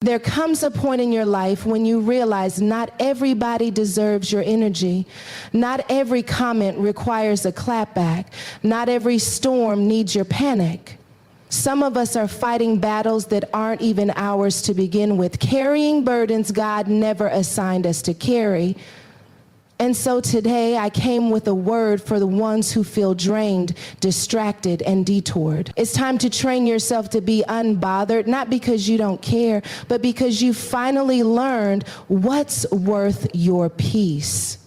There comes a point in your life when you realize not everybody deserves your energy. Not every comment requires a clapback. Not every storm needs your panic. Some of us are fighting battles that aren't even ours to begin with, carrying burdens God never assigned us to carry. And so today I came with a word for the ones who feel drained, distracted, and detoured. It's time to train yourself to be unbothered, not because you don't care, but because you finally learned what's worth your peace.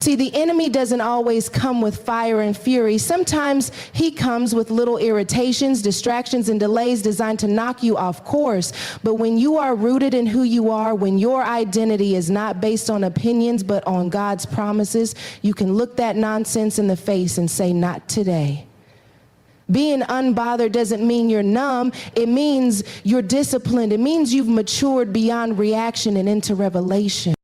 See, the enemy doesn't always come with fire and fury. Sometimes he comes with little irritations, distractions, and delays designed to knock you off course. But when you are rooted in who you are, when your identity is not based on opinions but on God's promises, you can look that nonsense in the face and say, not today. Being unbothered doesn't mean you're numb. It means you're disciplined. It means you've matured beyond reaction and into revelation.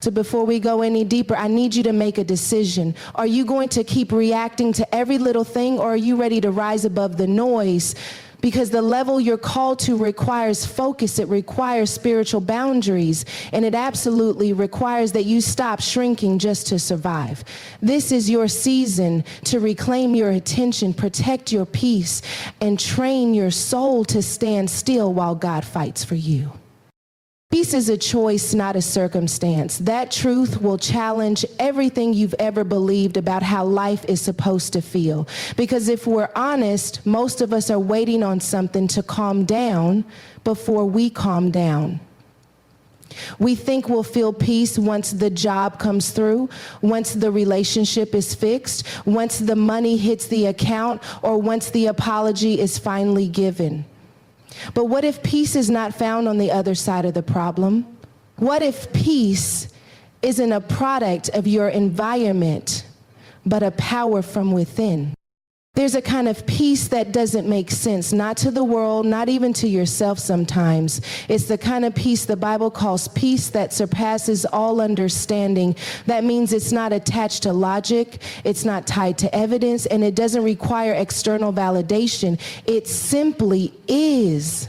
So before we go any deeper, I need you to make a decision. Are you going to keep reacting to every little thing, or are you ready to rise above the noise? Because the level you're called to requires focus. It requires spiritual boundaries, and it absolutely requires that you stop shrinking just to survive. This is your season to reclaim your attention, protect your peace, and train your soul to stand still while God fights for you. Peace is a choice, not a circumstance. That truth will challenge everything you've ever believed about how life is supposed to feel. Because if we're honest, most of us are waiting on something to calm down before we calm down. We think we'll feel peace once the job comes through, once the relationship is fixed, once the money hits the account, or once the apology is finally given. But what if peace is not found on the other side of the problem? What if peace isn't a product of your environment, but a power from within? There's a kind of peace that doesn't make sense, not to the world, not even to yourself sometimes. It's the kind of peace the Bible calls peace that surpasses all understanding. That means it's not attached to logic, it's not tied to evidence, and it doesn't require external validation. It simply is.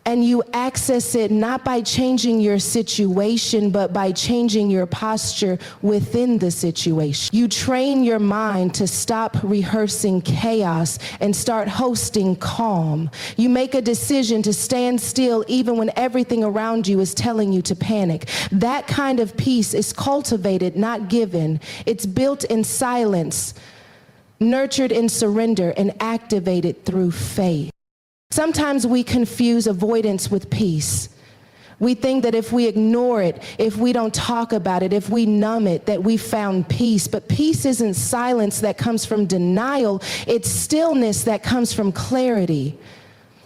And you access it not by changing your situation, but by changing your posture within the situation. You train your mind to stop rehearsing chaos and start hosting calm. You make a decision to stand still even when everything around you is telling you to panic. That kind of peace is cultivated, not given. It's built in silence, nurtured in surrender, and activated through faith. Sometimes we confuse avoidance with peace. We think that if we ignore it, if we don't talk about it, if we numb it, that we found peace. But peace isn't silence that comes from denial. It's stillness that comes from clarity.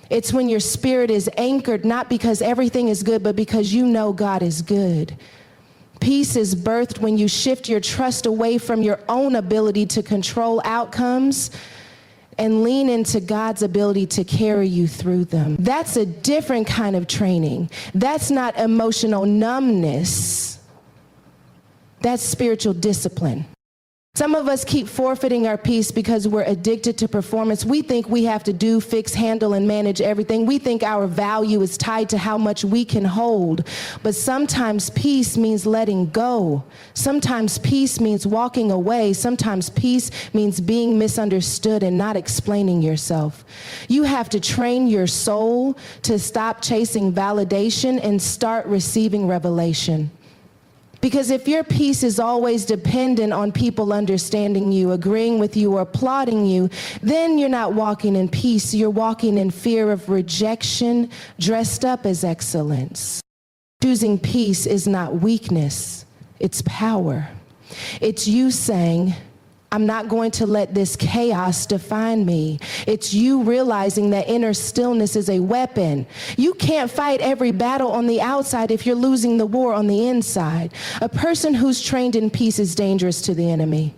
It's when your spirit is anchored, not because everything is good, but because you know God is good. Peace is birthed when you shift your trust away from your own ability to control outcomes and lean into God's ability to carry you through them. That's a different kind of training. That's not emotional numbness. That's spiritual discipline. Some of us keep forfeiting our peace because we're addicted to performance. We think we have to do, fix, handle, and manage everything. We think our value is tied to how much we can hold. But sometimes peace means letting go. Sometimes peace means walking away. Sometimes peace means being misunderstood and not explaining yourself. You have to train your soul to stop chasing validation and start receiving revelation. Because if your peace is always dependent on people understanding you, agreeing with you, or applauding you, then you're not walking in peace. You're walking in fear of rejection, dressed up as excellence. Choosing peace is not weakness, it's power. It's you saying, I'm not going to let this chaos define me. It's you realizing that inner stillness is a weapon. You can't fight every battle on the outside if you're losing the war on the inside. A person who's trained in peace is dangerous to the enemy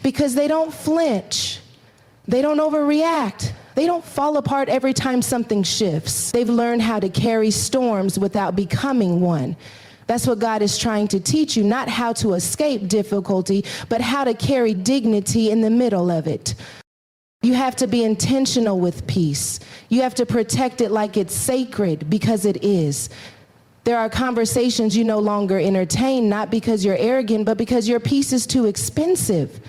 because they don't flinch. They don't overreact. They don't fall apart every time something shifts. They've learned how to carry storms without becoming one. That's what God is trying to teach you, not how to escape difficulty, but how to carry dignity in the middle of it. You have to be intentional with peace. You have to protect it like it's sacred, because it is. There are conversations you no longer entertain, not because you're arrogant, but because your peace is too expensive.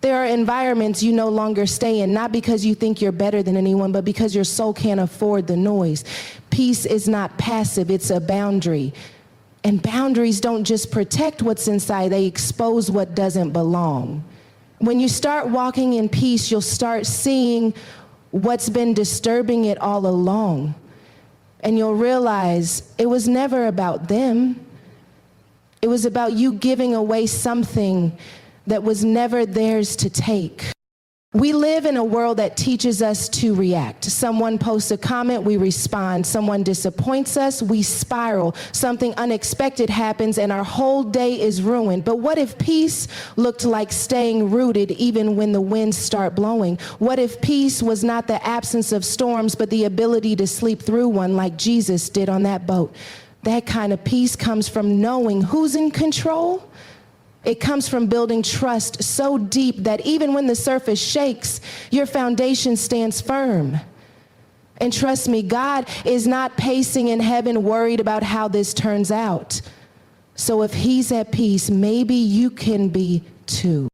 There are environments you no longer stay in, not because you think you're better than anyone, but because your soul can't afford the noise. Peace is not passive, it's a boundary. And boundaries don't just protect what's inside, they expose what doesn't belong. When you start walking in peace, you'll start seeing what's been disturbing it all along. And you'll realize it was never about them. It was about you giving away something that was never theirs to take. We live in a world that teaches us to react. Someone posts a comment, we respond. Someone disappoints us, we spiral. Something unexpected happens and our whole day is ruined. But what if peace looked like staying rooted even when the winds start blowing? What if peace was not the absence of storms, but the ability to sleep through one like Jesus did on that boat? That kind of peace comes from knowing who's in control. It comes from building trust so deep that even when the surface shakes, your foundation stands firm. And trust me, God is not pacing in heaven worried about how this turns out. So if he's at peace, maybe you can be too.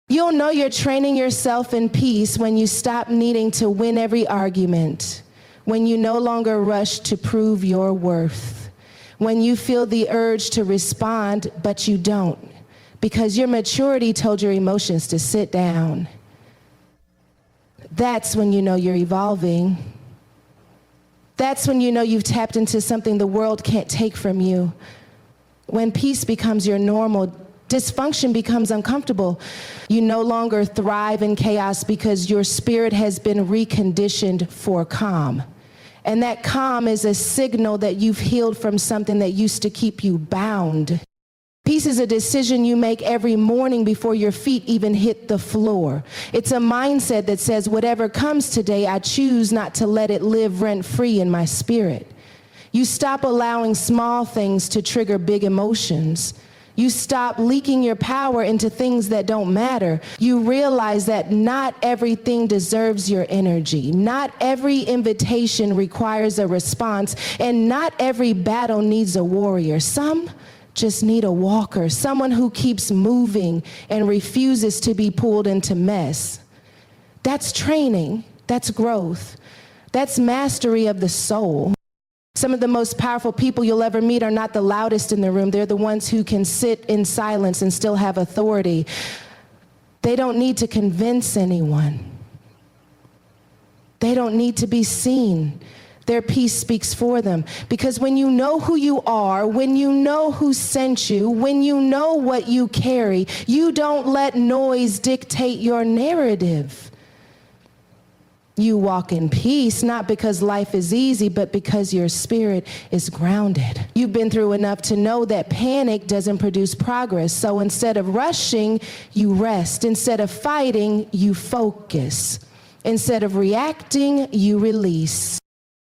You'll know you're training yourself in peace when you stop needing to win every argument, when you no longer rush to prove your worth, when you feel the urge to respond, but you don't, because your maturity told your emotions to sit down. That's when you know you're evolving. That's when you know you've tapped into something the world can't take from you. When peace becomes your normal, dysfunction becomes uncomfortable. You no longer thrive in chaos because your spirit has been reconditioned for calm. And that calm is a signal that you've healed from something that used to keep you bound. Peace is a decision you make every morning before your feet even hit the floor. It's a mindset that says, whatever comes today, I choose not to let it live rent-free in my spirit. You stop allowing small things to trigger big emotions. You stop leaking your power into things that don't matter. You realize that not everything deserves your energy. Not every invitation requires a response, and not every battle needs a warrior. Some just need a walker, someone who keeps moving and refuses to be pulled into mess. That's training, that's growth, that's mastery of the soul. Some of the most powerful people you'll ever meet are not the loudest in the room. They're the ones who can sit in silence and still have authority. They don't need to convince anyone. They don't need to be seen. Their peace speaks for them. Because when you know who you are, when you know who sent you, when you know what you carry, you don't let noise dictate your narrative. You walk in peace, not because life is easy, but because your spirit is grounded. You've been through enough to know that panic doesn't produce progress. So instead of rushing, you rest. Instead of fighting, you focus. Instead of reacting, you release.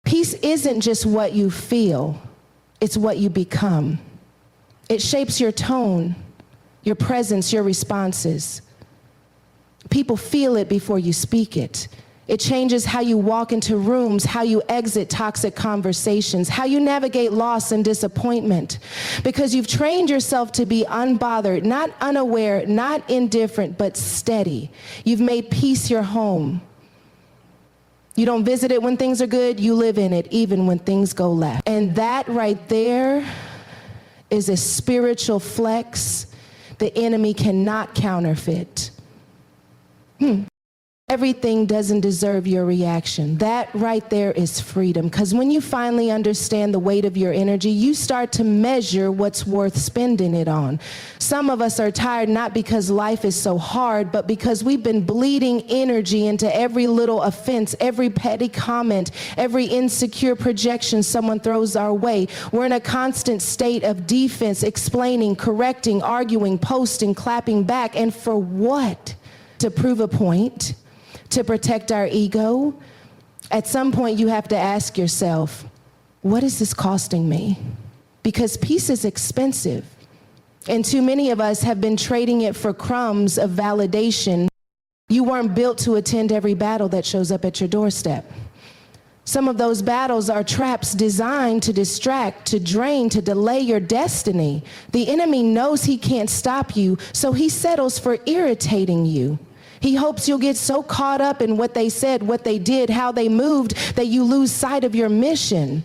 Peace isn't just what you feel, it's what you become. It shapes your tone, your presence, your responses. People feel it before you speak it. It changes how you walk into rooms, how you exit toxic conversations, how you navigate loss and disappointment. Because you've trained yourself to be unbothered, not unaware, not indifferent, but steady. You've made peace your home. You don't visit it when things are good, you live in it even when things go left. And that right there is a spiritual flex the enemy cannot counterfeit. Everything doesn't deserve your reaction. That right there is freedom. Because when you finally understand the weight of your energy, you start to measure what's worth spending it on. Some of us are tired not because life is so hard, but because we've been bleeding energy into every little offense, every petty comment, every insecure projection someone throws our way. We're in a constant state of defense, explaining, correcting, arguing, posting, clapping back. And for what? To prove a point? To protect our ego? At some point you have to ask yourself, what is this costing me? Because peace is expensive. And too many of us have been trading it for crumbs of validation You weren't built to attend every battle that shows up at your doorstep. Some of those battles are traps designed to distract, to drain, to delay your destiny. The enemy knows he can't stop you, so he settles for irritating you. He hopes you'll get so caught up in what they said, what they did, how they moved, that you lose sight of your mission.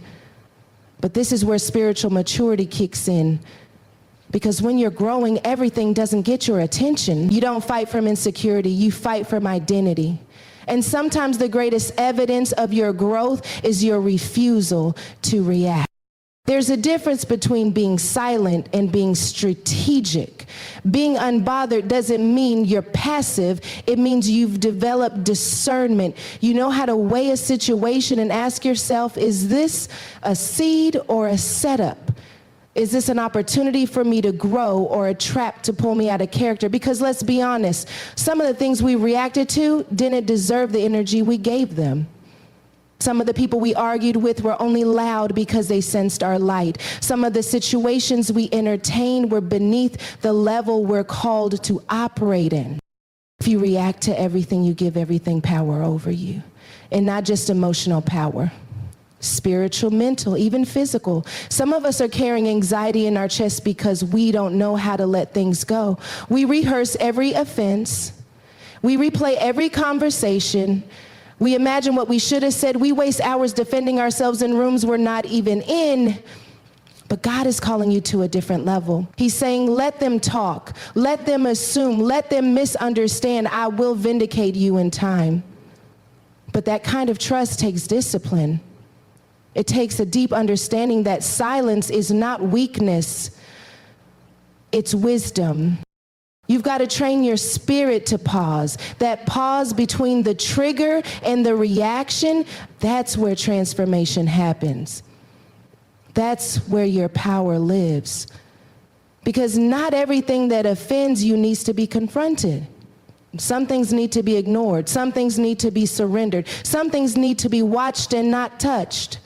But this is where spiritual maturity kicks in. Because when you're growing, everything doesn't get your attention. You don't fight from insecurity, you fight from identity. And sometimes the greatest evidence of your growth is your refusal to react. There's a difference between being silent and being strategic. Being unbothered doesn't mean you're passive. It means you've developed discernment. You know how to weigh a situation and ask yourself, is this a seed or a setup? Is this an opportunity for me to grow or a trap to pull me out of character? Because let's be honest, some of the things we reacted to didn't deserve the energy we gave them. Some of the people we argued with were only loud because they sensed our light. Some of the situations we entertained were beneath the level we're called to operate in. If you react to everything, you give everything power over you. And not just emotional power. Spiritual, mental, even physical. Some of us are carrying anxiety in our chest because we don't know how to let things go. We rehearse every offense. We replay every conversation. We imagine what we should have said. We waste hours defending ourselves in rooms we're not even in. But God is calling you to a different level. He's saying, let them talk. Let them assume. Let them misunderstand. I will vindicate you in time. But that kind of trust takes discipline. It takes a deep understanding that silence is not weakness, it's wisdom. You've got to train your spirit to pause. That pause between the trigger and the reaction, that's where transformation happens. That's where your power lives. Because not everything that offends you needs to be confronted. Some things need to be ignored. Some things need to be surrendered. Some things need to be watched and not touched.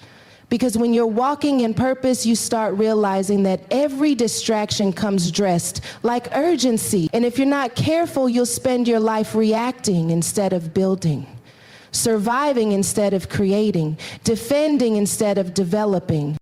Because when you're walking in purpose, you start realizing that every distraction comes dressed like urgency. And if you're not careful, you'll spend your life reacting instead of building, surviving instead of creating, defending instead of developing.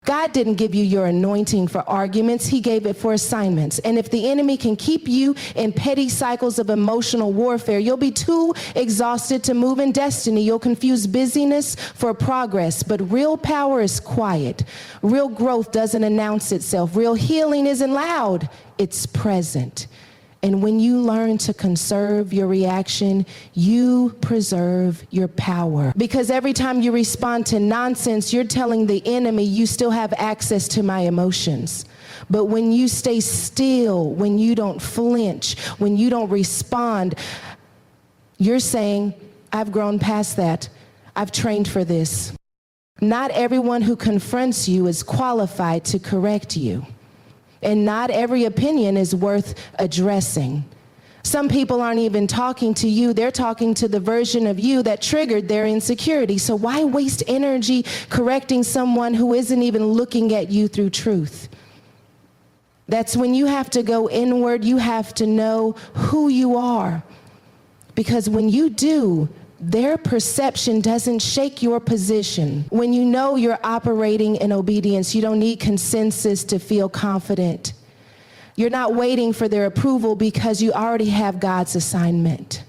God didn't give you your anointing for arguments. He gave it for assignments. And if the enemy can keep you in petty cycles of emotional warfare, you'll be too exhausted to move in destiny. You'll confuse busyness for progress. But real power is quiet. Real growth doesn't announce itself. Real healing isn't loud. It's present. And when you learn to conserve your reaction, you preserve your power. Because every time you respond to nonsense, you're telling the enemy you still have access to my emotions. But when you stay still, when you don't flinch, when you don't respond, you're saying, I've grown past that. I've trained for this. Not everyone who confronts you is qualified to correct you. And not every opinion is worth addressing. Some people aren't even talking to you. They're talking to the version of you that triggered their insecurity. So why waste energy correcting someone who isn't even looking at you through truth? That's when you have to go inward. You have to know who you are. Because when you do, their perception doesn't shake your position. When you know you're operating in obedience, you don't need consensus to feel confident. You're not waiting for their approval because you already have God's assignment.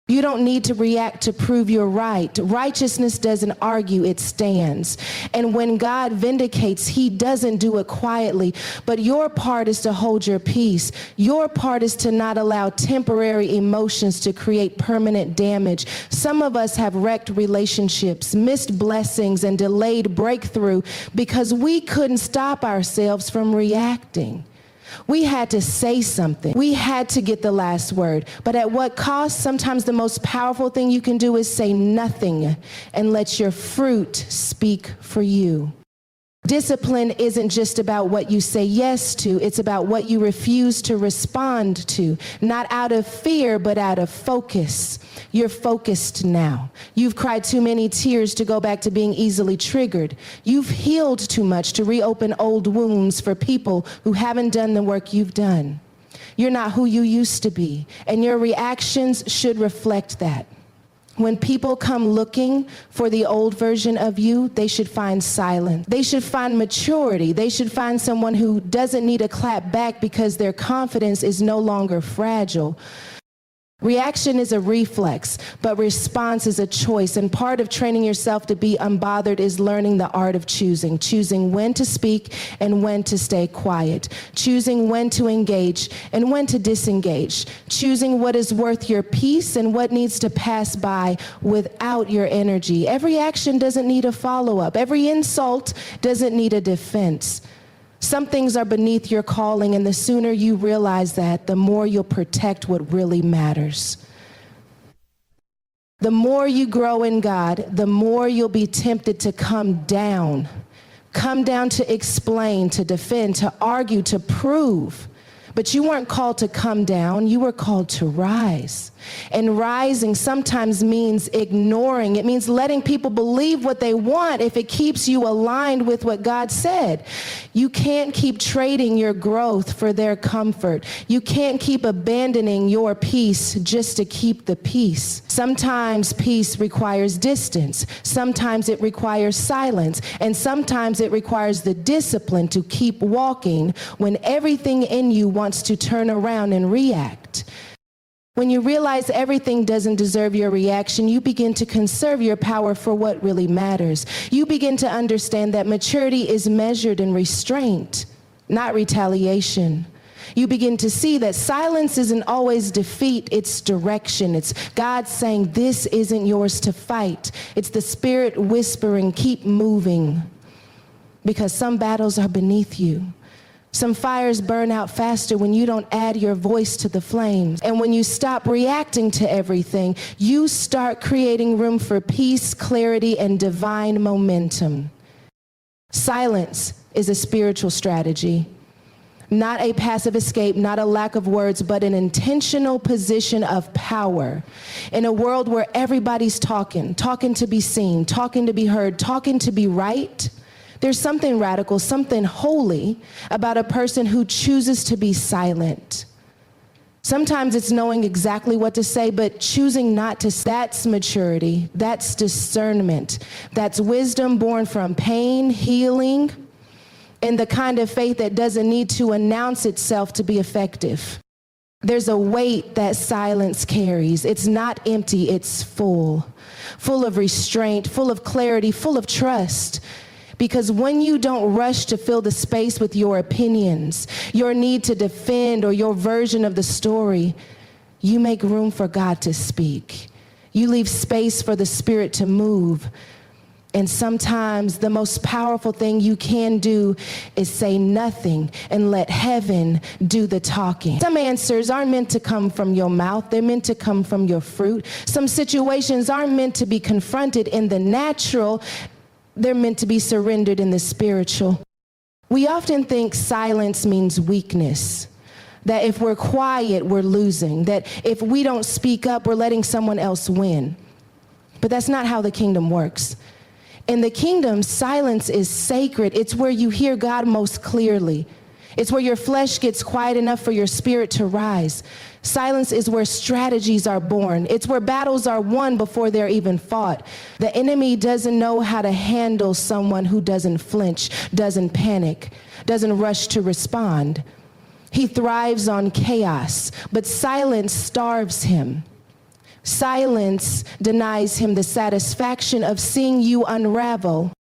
You don't need to react to prove you're right. Righteousness doesn't argue, it stands. And when God vindicates, he doesn't do it quietly. But your part is to hold your peace. Your part is to not allow temporary emotions to create permanent damage. Some of us have wrecked relationships, missed blessings, and delayed breakthrough because we couldn't stop ourselves from reacting. We had to say something. We had to get the last word. But at what cost? Sometimes the most powerful thing you can do is say nothing and let your fruit speak for you. Discipline isn't just about what you say yes to. It's about what you refuse to respond to. Not out of fear, but out of focus. You're focused now. You've cried too many tears to go back to being easily triggered. You've healed too much to reopen old wounds for people who haven't done the work you've done. You're not who you used to be, and your reactions should reflect that. When people come looking for the old version of you, they should find silence. They should find maturity. They should find someone who doesn't need a clap back because their confidence is no longer fragile. Reaction is a reflex, but response is a choice. And part of training yourself to be unbothered is learning the art of choosing when to speak and when to stay quiet, choosing when to engage and when to disengage, choosing what is worth your peace and what needs to pass by without your energy. Every action doesn't need a follow-up. Every insult doesn't need a defense. Some things are beneath your calling, and the sooner you realize that, the more you'll protect what really matters. The more you grow in God, the more you'll be tempted to come down to explain, to defend, to argue, to prove. But you weren't called to come down, you were called to rise. And rising sometimes means ignoring. It means letting people believe what they want if it keeps you aligned with what God said. You can't keep trading your growth for their comfort. You can't keep abandoning your peace just to keep the peace. Sometimes peace requires distance. Sometimes it requires silence. And sometimes it requires the discipline to keep walking when everything in you wants to turn around and react. When you realize everything doesn't deserve your reaction, you begin to conserve your power for what really matters. You begin to understand that maturity is measured in restraint, not retaliation. You begin to see that silence isn't always defeat, it's direction. It's God saying, this isn't yours to fight. It's the Spirit whispering, keep moving, because some battles are beneath you. Some fires burn out faster when you don't add your voice to the flames. And when you stop reacting to everything, you start creating room for peace, clarity, and divine momentum. Silence is a spiritual strategy, not a passive escape, not a lack of words, but an intentional position of power. In a world where everybody's talking to be seen, talking to be heard, talking to be right, there's something radical, something holy about a person who chooses to be silent. Sometimes it's knowing exactly what to say, but choosing not to. That's maturity. That's discernment. That's wisdom born from pain, healing, and the kind of faith that doesn't need to announce itself to be effective. There's a weight that silence carries. It's not empty, it's full of restraint, full of clarity, full of trust. Because when you don't rush to fill the space with your opinions, your need to defend, or your version of the story, you make room for God to speak. You leave space for the Spirit to move. And sometimes the most powerful thing you can do is say nothing and let heaven do the talking. Some answers aren't meant to come from your mouth. They're meant to come from your fruit. Some situations aren't meant to be confronted in the natural. They're meant to be surrendered in the spiritual. We often think silence means weakness, that if we're quiet, we're losing, that if we don't speak up, we're letting someone else win. But that's not how the kingdom works. In the kingdom, silence is sacred. It's where you hear God most clearly. It's where your flesh gets quiet enough for your spirit to rise. Silence is where strategies are born. It's where battles are won before they're even fought. The enemy doesn't know how to handle someone who doesn't flinch, doesn't panic, doesn't rush to respond. He thrives on chaos, but silence starves him. Silence denies him the satisfaction of seeing you unravel.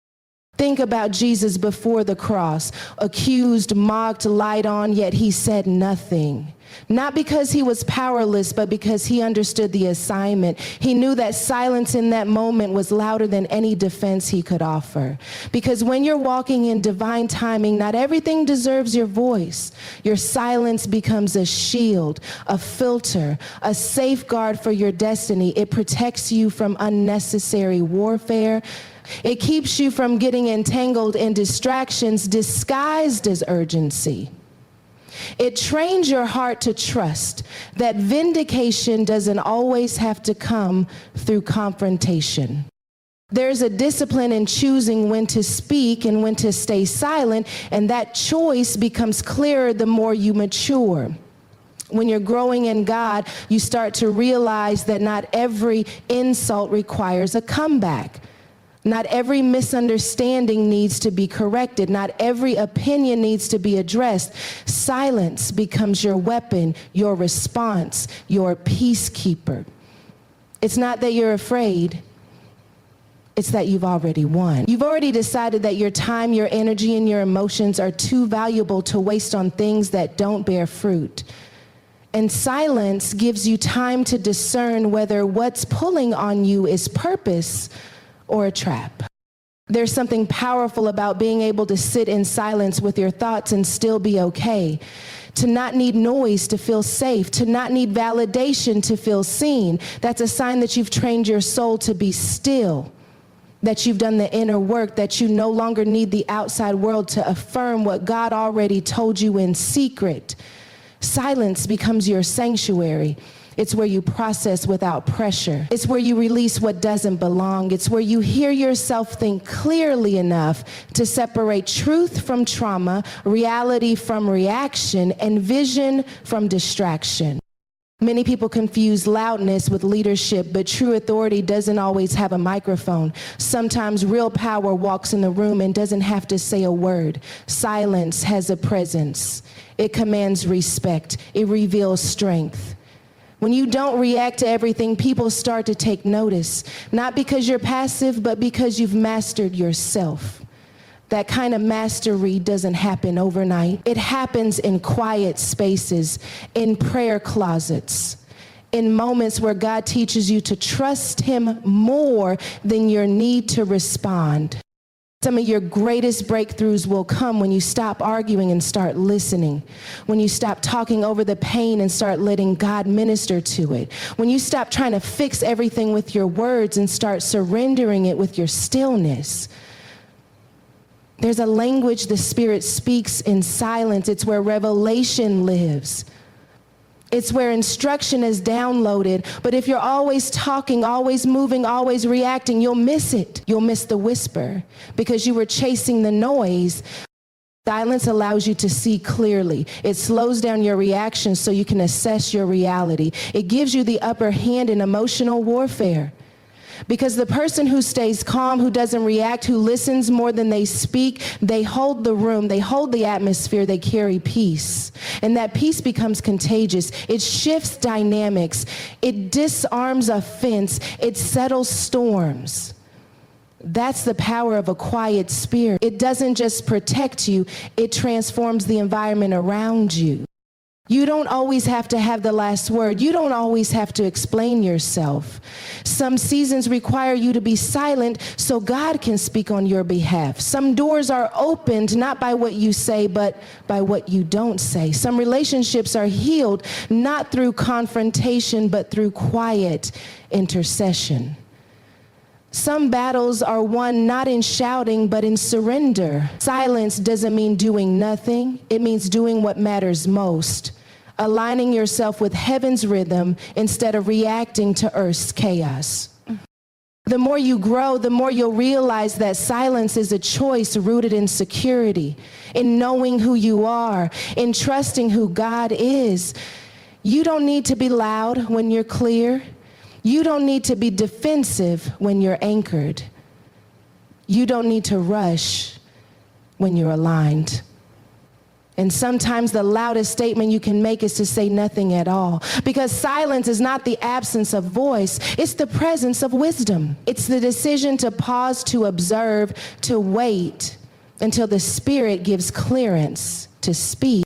Think about Jesus before the cross, accused, mocked, lied on, yet he said nothing. Not because he was powerless, but because he understood the assignment. He knew that silence in that moment was louder than any defense he could offer. Because when you're walking in divine timing, not everything deserves your voice. Your silence becomes a shield, a filter, a safeguard for your destiny. It protects you from unnecessary warfare. It keeps you from getting entangled in distractions disguised as urgency. It trains your heart to trust that vindication doesn't always have to come through confrontation. There's a discipline in choosing when to speak and when to stay silent, and that choice becomes clearer the more you mature. When you're growing in God, you start to realize that not every insult requires a comeback. Not every misunderstanding needs to be corrected. Not every opinion needs to be addressed. Silence becomes your weapon, your response, your peacekeeper. It's not that you're afraid. It's that you've already won. You've already decided that your time, your energy, and your emotions are too valuable to waste on things that don't bear fruit. And silence gives you time to discern whether what's pulling on you is purpose or a trap. There's something powerful about being able to sit in silence with your thoughts and still be okay. To not need noise to feel safe, to not need validation to feel seen. That's a sign that you've trained your soul to be still, that you've done the inner work, that you no longer need the outside world to affirm what God already told you in secret. Silence becomes your sanctuary. It's where you process without pressure. It's where you release what doesn't belong. It's where you hear yourself think clearly enough to separate truth from trauma, reality from reaction, and vision from distraction. Many people confuse loudness with leadership, but true authority doesn't always have a microphone. Sometimes real power walks in the room and doesn't have to say a word. Silence has a presence. It commands respect. It reveals strength. When you don't react to everything, people start to take notice, not because you're passive, but because you've mastered yourself. That kind of mastery doesn't happen overnight. It happens in quiet spaces, in prayer closets, in moments where God teaches you to trust him more than your need to respond. Some of your greatest breakthroughs will come when you stop arguing and start listening. When you stop talking over the pain and start letting God minister to it. When you stop trying to fix everything with your words and start surrendering it with your stillness. There's a language the Spirit speaks in silence. It's where revelation lives. It's where instruction is downloaded. But if you're always talking, always moving, always reacting, you'll miss it. You'll miss the whisper because you were chasing the noise. Silence allows you to see clearly. It slows down your reactions so you can assess your reality. It gives you the upper hand in emotional warfare. Because the person who stays calm, who doesn't react, who listens more than they speak, they hold the room, they hold the atmosphere, they carry peace. And that peace becomes contagious. It shifts dynamics. It disarms offense. It settles storms. That's the power of a quiet spirit. It doesn't just protect you, it transforms the environment around you. You don't always have to have the last word. You don't always have to explain yourself. Some seasons require you to be silent so God can speak on your behalf. Some doors are opened not by what you say, but by what you don't say. Some relationships are healed not through confrontation, but through quiet intercession. Some battles are won not in shouting, but in surrender. Silence doesn't mean doing nothing. It means doing what matters most. Aligning yourself with heaven's rhythm instead of reacting to earth's chaos. The more you grow, the more you'll realize that silence is a choice rooted in security, in knowing who you are, in trusting who God is. You don't need to be loud when you're clear. You don't need to be defensive when you're anchored. You don't need to rush when you're aligned. And sometimes the loudest statement you can make is to say nothing at all. Because silence is not the absence of voice, it's the presence of wisdom. It's the decision to pause, to observe, to wait until the Spirit gives clearance to speak.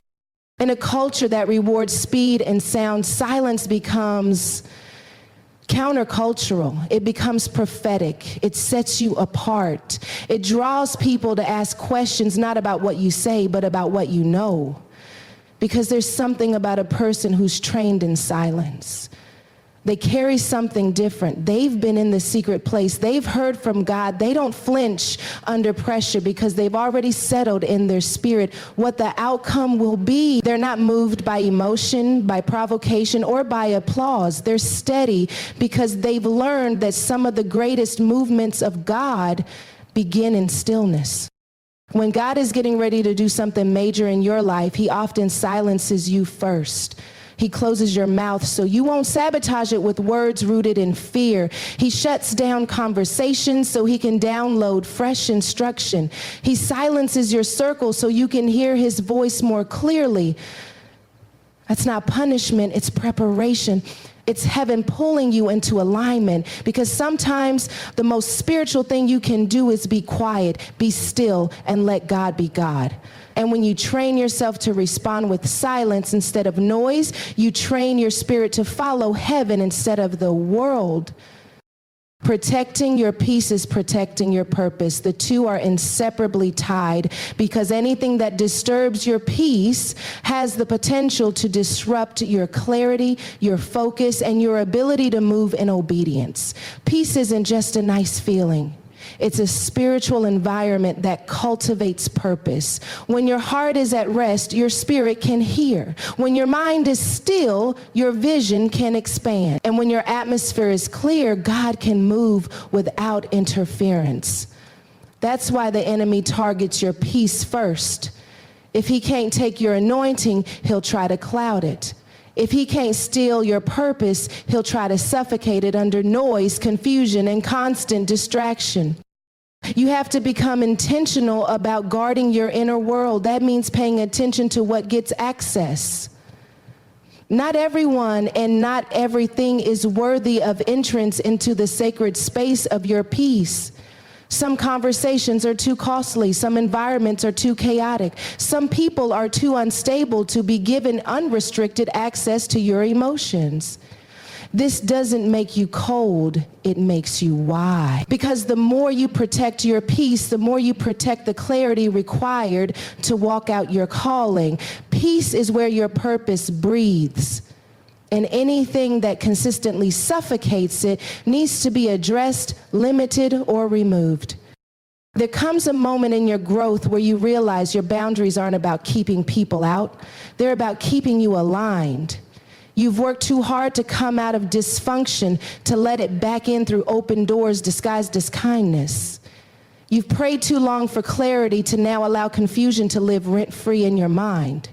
In a culture that rewards speed and sound, silence becomes countercultural. It becomes prophetic. It sets you apart. It draws people to ask questions not about what you say, but about what you know. Because there's something about a person who's trained in silence. They carry something different. They've been in the secret place. They've heard from God. They don't flinch under pressure because they've already settled in their spirit what the outcome will be. They're not moved by emotion, by provocation, or by applause. They're steady because they've learned that some of the greatest movements of God begin in stillness. When God is getting ready to do something major in your life, he often silences you first. He closes your mouth so you won't sabotage it with words rooted in fear. He shuts down conversations so he can download fresh instruction. He silences your circle so you can hear his voice more clearly. That's not punishment, it's preparation. It's heaven pulling you into alignment, because sometimes the most spiritual thing you can do is be quiet, be still, and let God be God. And when you train yourself to respond with silence instead of noise, you train your spirit to follow heaven instead of the world. Protecting your peace is protecting your purpose. The two are inseparably tied, because anything that disturbs your peace has the potential to disrupt your clarity, your focus, and your ability to move in obedience. Peace isn't just a nice feeling. It's a spiritual environment that cultivates purpose. When your heart is at rest, your spirit can hear. When your mind is still, your vision can expand. And when your atmosphere is clear, God can move without interference. That's why the enemy targets your peace first. If he can't take your anointing, he'll try to cloud it. If he can't steal your purpose, he'll try to suffocate it under noise, confusion, and constant distraction. You have to become intentional about guarding your inner world. That means paying attention to what gets access. Not everyone and not everything is worthy of entrance into the sacred space of your peace. Some conversations are too costly. Some environments are too chaotic. Some people are too unstable to be given unrestricted access to your emotions. This doesn't make you cold, it makes you wise. Because the more you protect your peace, the more you protect the clarity required to walk out your calling. Peace is where your purpose breathes. And anything that consistently suffocates it needs to be addressed, limited, or removed. There comes a moment in your growth where you realize your boundaries aren't about keeping people out. They're about keeping you aligned. You've worked too hard to come out of dysfunction to let it back in through open doors disguised as kindness. You've prayed too long for clarity to now allow confusion to live rent-free in your mind.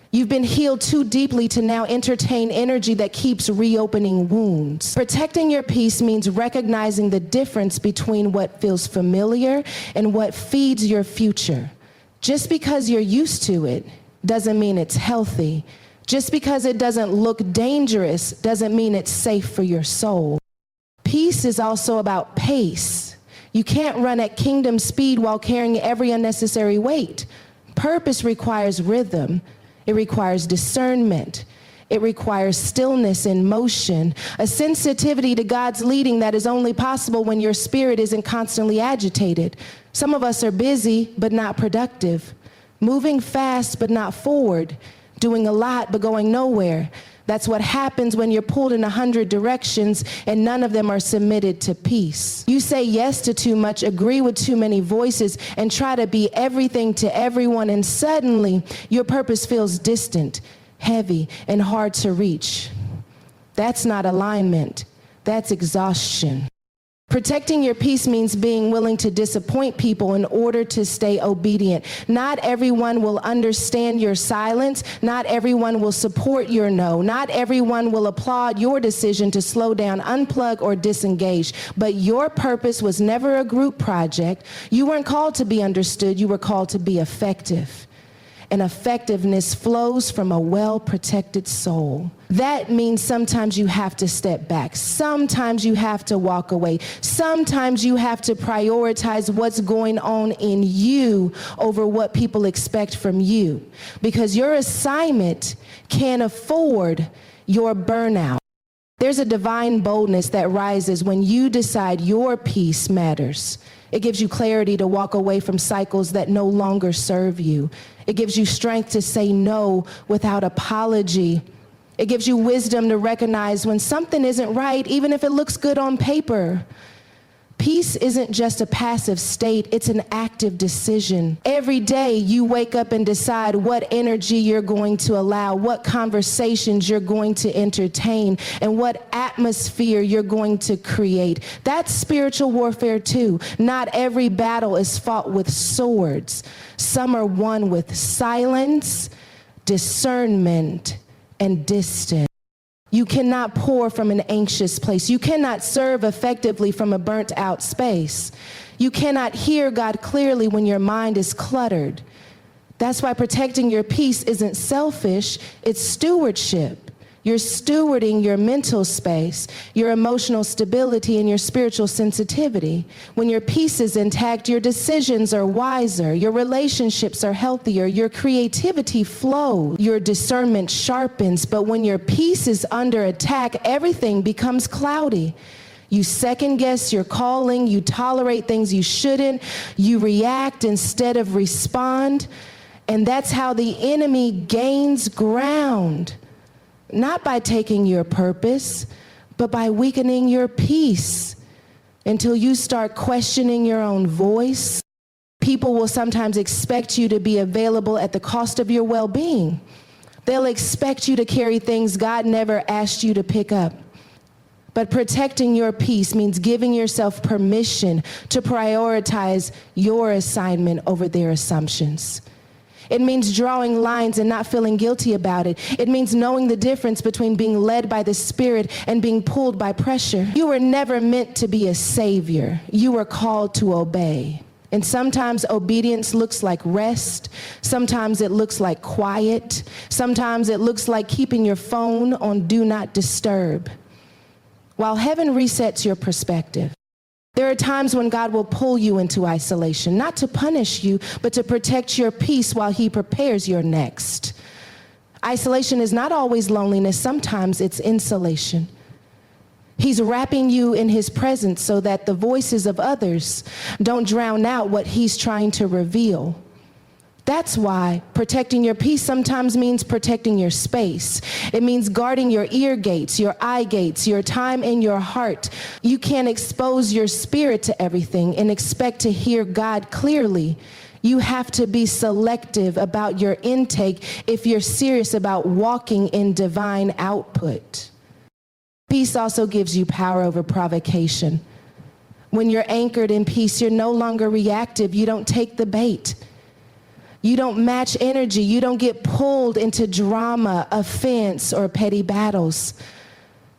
You've been healed too deeply to now entertain energy that keeps reopening wounds. Protecting your peace means recognizing the difference between what feels familiar and what feeds your future. Just because you're used to it doesn't mean it's healthy. Just because it doesn't look dangerous doesn't mean it's safe for your soul. Peace is also about pace. You can't run at kingdom speed while carrying every unnecessary weight. Purpose requires rhythm. It requires discernment. It requires stillness in motion, a sensitivity to God's leading that is only possible when your spirit isn't constantly agitated. Some of us are busy but not productive, moving fast but not forward, doing a lot but going nowhere. That's what happens when you're pulled in 100 directions and none of them are submitted to peace. You say yes to too much, agree with too many voices, and try to be everything to everyone, and suddenly your purpose feels distant, heavy, and hard to reach. That's not alignment. That's exhaustion. Protecting your peace means being willing to disappoint people in order to stay obedient. Not everyone will understand your silence. Not everyone will support your no. Not everyone will applaud your decision to slow down, unplug, or disengage. But your purpose was never a group project. You weren't called to be understood. You were called to be effective. And effectiveness flows from a well-protected soul. That means sometimes you have to step back. Sometimes you have to walk away. Sometimes you have to prioritize what's going on in you over what people expect from you. Because your assignment can't afford your burnout. There's a divine boldness that rises when you decide your peace matters. It gives you clarity to walk away from cycles that no longer serve you. It gives you strength to say no without apology. It gives you wisdom to recognize when something isn't right, even if it looks good on paper. Peace isn't just a passive state, it's an active decision. Every day you wake up and decide what energy you're going to allow, what conversations you're going to entertain, and what atmosphere you're going to create. That's spiritual warfare too. Not every battle is fought with swords. Some are won with silence, discernment, and distant. You cannot pour from an anxious place. You cannot serve effectively from a burnt out space. You cannot hear God clearly when your mind is cluttered. That's why protecting your peace isn't selfish, it's stewardship. You're stewarding your mental space, your emotional stability, and your spiritual sensitivity. When your peace is intact, your decisions are wiser, your relationships are healthier, your creativity flows, your discernment sharpens. But when your peace is under attack, everything becomes cloudy. You second guess your calling, you tolerate things you shouldn't, you react instead of respond. And that's how the enemy gains ground. Not by taking your purpose, but by weakening your peace until you start questioning your own voice. People will sometimes expect you to be available at the cost of your well-being. They'll expect you to carry things God never asked you to pick up. But protecting your peace means giving yourself permission to prioritize your assignment over their assumptions. It means drawing lines and not feeling guilty about it. It means knowing the difference between being led by the Spirit and being pulled by pressure. You were never meant to be a savior. You were called to obey. And sometimes obedience looks like rest. Sometimes it looks like quiet. Sometimes it looks like keeping your phone on do not disturb. While heaven resets your perspective, there are times when God will pull you into isolation, not to punish you, but to protect your peace while he prepares your next. Isolation is not always loneliness. Sometimes it's insulation. He's wrapping you in his presence so that the voices of others don't drown out what he's trying to reveal. That's why protecting your peace sometimes means protecting your space. It means guarding your ear gates, your eye gates, your time and your heart. You can't expose your spirit to everything and expect to hear God clearly. You have to be selective about your intake if you're serious about walking in divine output. Peace also gives you power over provocation. When you're anchored in peace, you're no longer reactive. You don't take the bait. You don't match energy. You don't get pulled into drama, offense, or petty battles.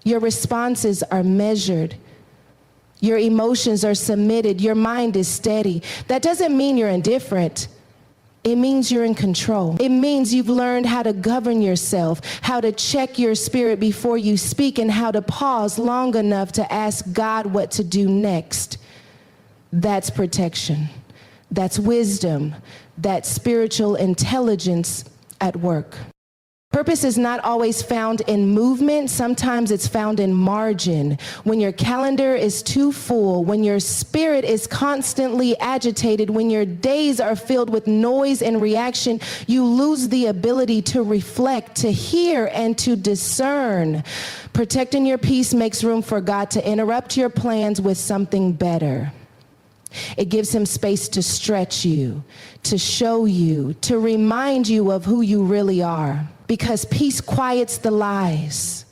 Your responses are measured. Your emotions are submitted. Your mind is steady. That doesn't mean you're indifferent. It means you're in control. It means you've learned how to govern yourself, how to check your spirit before you speak, and how to pause long enough to ask God what to do next. That's protection. That's wisdom. That's spiritual intelligence at work. Purpose is not always found in movement. Sometimes it's found in margin. When your calendar is too full, when your spirit is constantly agitated, when your days are filled with noise and reaction, you lose the ability to reflect, to hear, and to discern. Protecting your peace makes room for God to interrupt your plans with something better. It gives him space to stretch you, to show you, to remind you of who you really are. Because peace quiets the lies.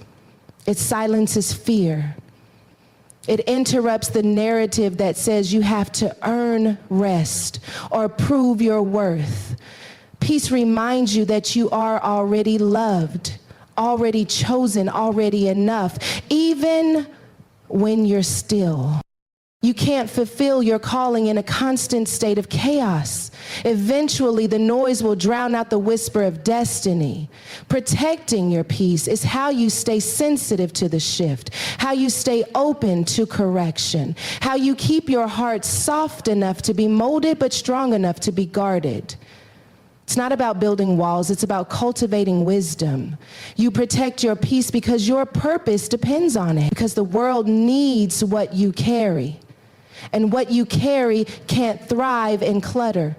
It silences fear. It interrupts the narrative that says you have to earn rest or prove your worth. Peace reminds you that you are already loved, already chosen, already enough, even when you're still. You can't fulfill your calling in a constant state of chaos. Eventually, the noise will drown out the whisper of destiny. Protecting your peace is how you stay sensitive to the shift, how you stay open to correction, how you keep your heart soft enough to be molded but strong enough to be guarded. It's not about building walls, it's about cultivating wisdom. You protect your peace because your purpose depends on it, because the world needs what you carry. And what you carry can't thrive in clutter.